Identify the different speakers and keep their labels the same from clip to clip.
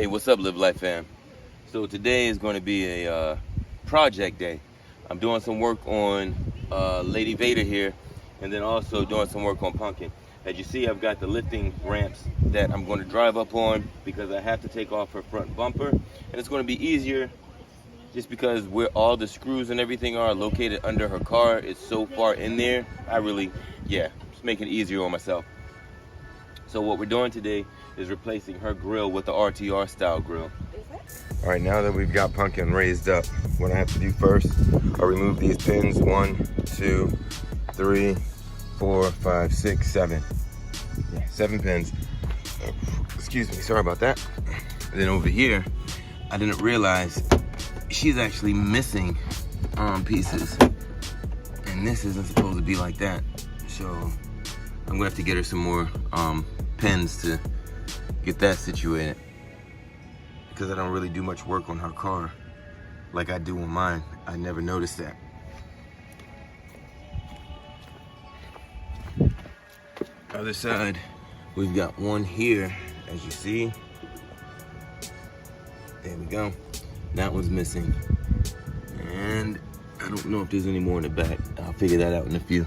Speaker 1: Hey, what's up, Live Life fam? So today is going to be a project day. I'm doing some work on Lady Vader here, and then also doing some work on Pumpkin. As you see, I've got the lifting ramps that I'm going to drive up on because I have to take off her front bumper, and it's going to be easier just because where all the screws and everything are located under her car. It's so far in there. Just make it easier on myself. So what we're doing today is replacing her grill with the RTR style grill. All right, now that we've got Pumpkin raised up, what I have to do first are remove these pins. 1, 2, 3, 4, 5, 6, 7. Yeah, 7 pins. Excuse me, sorry about that. And then over here, I didn't realize she's actually missing pieces. And this isn't supposed to be like that. So I'm gonna have to get her some more pins to get that situated, because I don't really do much work on her car like I do on mine. I never noticed that. Other side, we've got one here, as you see. There we go. That one's missing. And I don't know if there's any more in the back. I'll figure that out in a few.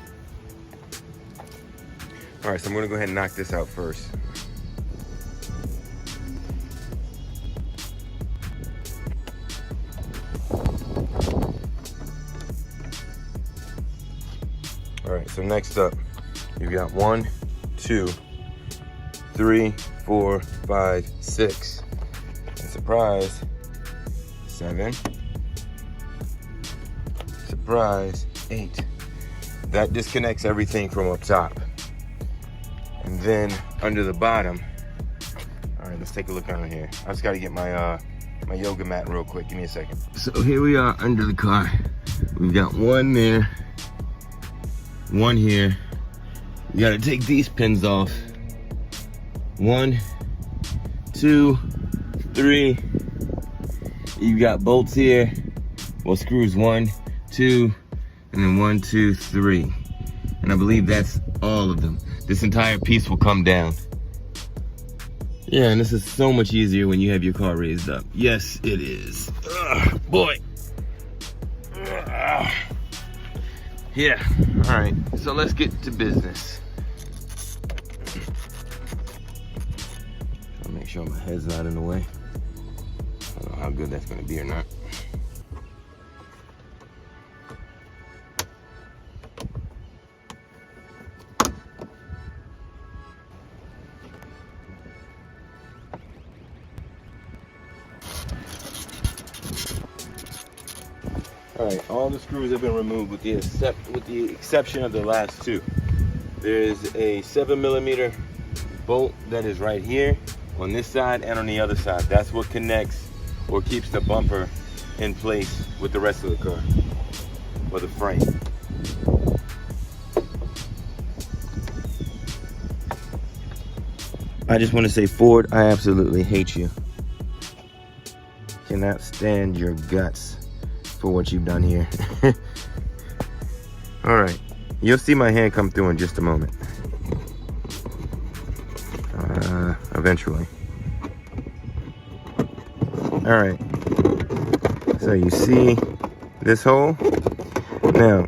Speaker 1: All right, so I'm gonna go ahead and knock this out first. All right, so next up, you've got 1, 2, 3, 4, 5, 6. And surprise, 7. Surprise, 8. That disconnects everything from up top. And then under the bottom, all right, let's take a look under here. I just gotta get my my yoga mat real quick. Give me a second. So here we are under the car. We've got one there, one here. You gotta take these pins off. 1, 2, 3. You got bolts here. Well, screws 1, 2, and then 1, 2, 3. And I believe that's all of them. This entire piece will come down. Yeah, and this is so much easier when you have your car raised up. Yes, it is. Ugh, boy. Ugh. Yeah, all right, so let's get to business. I'll make sure my head's not in the way. I don't know how good that's gonna be or not. All right, all the screws have been removed with the exception of the last 2. There's a 7mm bolt that is right here on this side and on the other side. That's what connects or keeps the bumper in place with the rest of the car, or the frame. I just want to say, Ford, I absolutely hate you. Cannot stand your guts for what you've done here. All right, you'll see my hand come through in just a moment. Eventually. All right, so you see this hole? Now,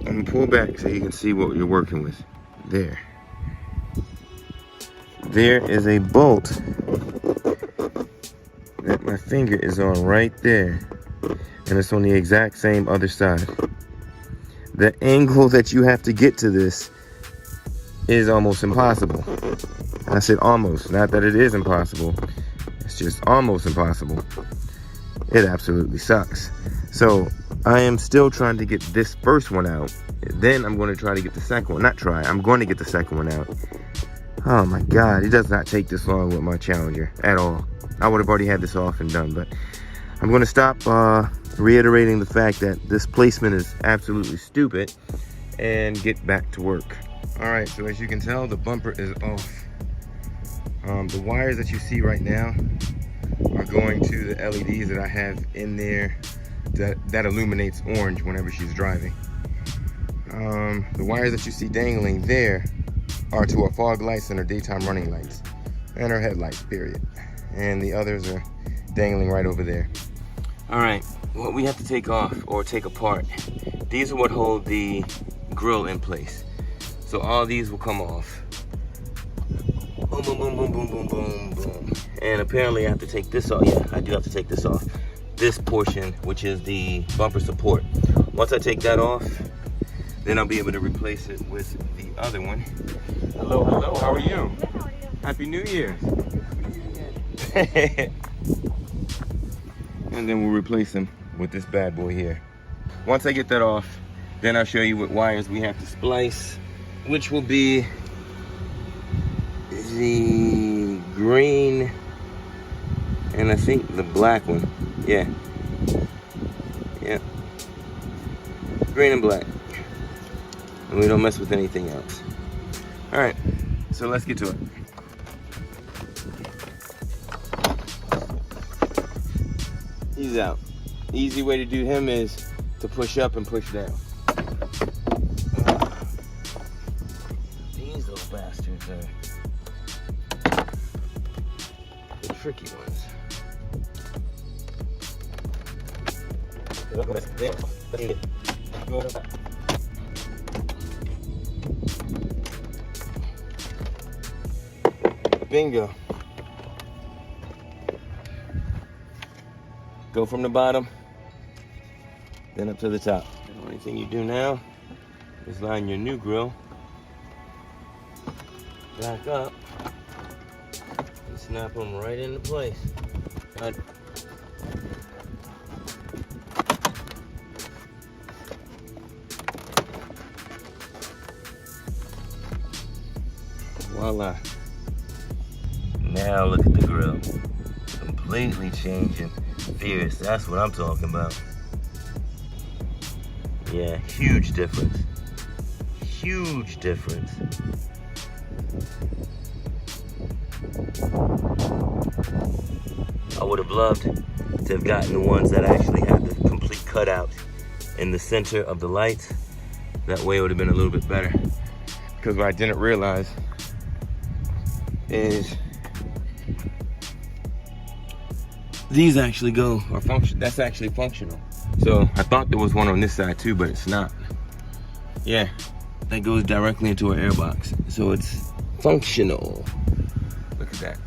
Speaker 1: I'm gonna pull back so you can see what you're working with. There is a bolt that my finger is on right there, and it's on the exact same other side. The angle that you have to get to this is almost impossible. I said almost, not that it is impossible. It's just almost impossible. It absolutely sucks. So I am still trying to get this first one out. Then I'm going to try to get the second one. I'm going to get the second one out. Oh my God, it does not take this long with my Challenger at all. I would have already had this off and done, but I'm going to stop reiterating the fact that this placement is absolutely stupid and get back to work. All right, so as you can tell, the bumper is off. The wires that you see right now are going to the LEDs that I have in there that illuminates orange whenever she's driving. The wires that you see dangling there are to her fog lights and her daytime running lights. and our headlights, period. And the others are dangling right over there. All right, what we have to take off or take apart, these are what hold the grill in place. So all these will come off. Boom, boom, boom, boom, boom, boom, boom, boom. And apparently I have to take this off. Yeah, I do have to take this off. This portion, which is the bumper support. Once I take that off, then I'll be able to replace it with the other one. Hello, hello, how are you?
Speaker 2: Good, how are you?
Speaker 1: Happy New Year. And then we'll replace them with this bad boy here. Once I get that off, then I'll show you what wires we have to splice, which will be the green and I think the black one. Yeah. Yeah. Green and black. And we don't mess with anything else. All right, so let's get to it. He's out. Easy way to do him is to push up and push down. These little bastards are the tricky ones. Bingo. Go from the bottom, then up to the top. The only thing you do now is line your new grill back up and snap them right into place. Got it. Voila. Now look at the grill. Completely changing. Fierce, that's what I'm talking about. Yeah, huge difference. Huge difference. I would have loved to have gotten the ones that actually had the complete cutout in the center of the lights. That way it would have been a little bit better. Because what I didn't realize is these actually go or function. That's actually functional. So I thought there was one on this side too, but it's not. Yeah, that goes directly into our airbox. So it's functional. Look at that.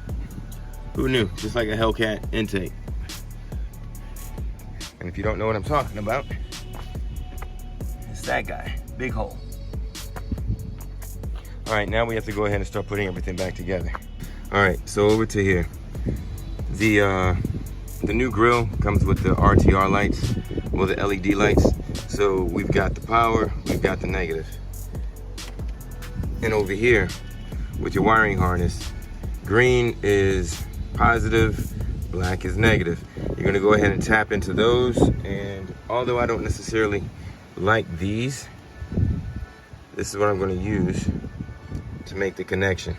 Speaker 1: Who knew? Just like a Hellcat intake. And if you don't know what I'm talking about, it's that guy. Big hole. All right, now we have to go ahead and start putting everything back together. All right, so over to here. The new grill comes with the RTR lights, or the LED lights. So we've got the power, we've got the negative. And over here, with your wiring harness, green is positive, black is negative. You're gonna go ahead and tap into those, and although I don't necessarily like these, this is what I'm gonna use to make the connection.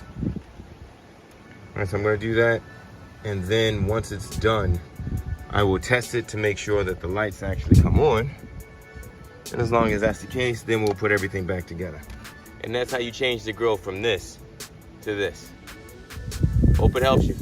Speaker 1: All right, so I'm gonna do that, and then once it's done, I will test it to make sure that the lights actually come on. And as long as that's the case, then we'll put everything back together. And that's how you change the grill from this to this. Hope it helps you.